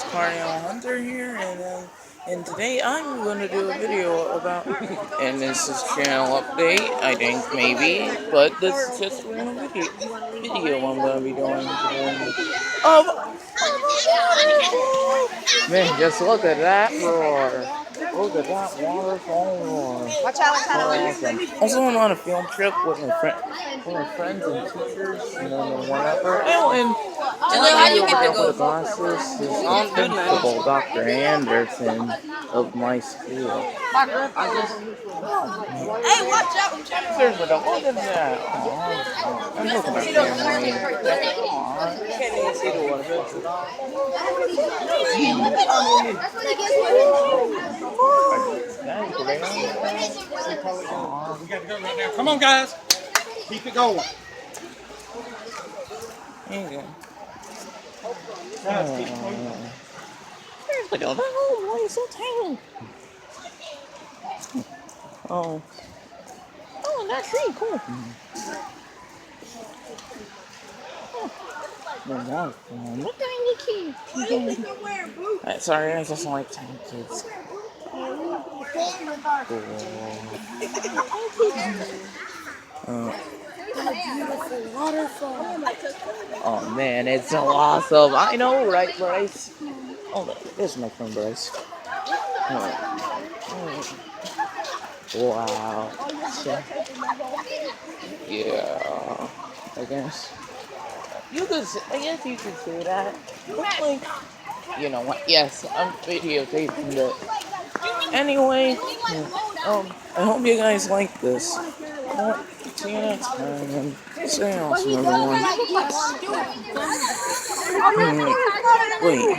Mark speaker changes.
Speaker 1: Carnyll Hunter here, and today I'm going to do a video about, and this is channel update, I think, maybe, but this is just a random video I'm going to be doing today. Man, just look at that roar. Look at that waterfall roar.
Speaker 2: Watch out,
Speaker 1: Awesome. Also, I'm on a field trip with my friends and teachers, and then whatever. Oh, and
Speaker 2: how you get to
Speaker 1: with the
Speaker 2: go?
Speaker 1: glasses is the principal, Dr. Anderson, of my school.
Speaker 2: Hey, watch out!
Speaker 1: Seriously, though, look at that. Aww. I'm looking at family. Aww. Can't even see the water.
Speaker 3: We got to go right now. Come on, guys. Keep it going.
Speaker 1: There you go.
Speaker 3: Guys, keep it going.
Speaker 1: Oh, why is so tiny? Oh. Oh, that's really cool. Look, tiny kid. Sorry, I just like tiny kids.
Speaker 2: Beautiful waterfall.
Speaker 1: Oh man, it's so awesome. I know, right, Bryce? Oh, there's my friend Bryce. Wow. Yeah. I guess you could. I guess you could say that. But like, you know what? Yes, I'm videotaping it. Anyway, I hope you guys like this. Well, see you next time, and stay awesome, everyone. Wait.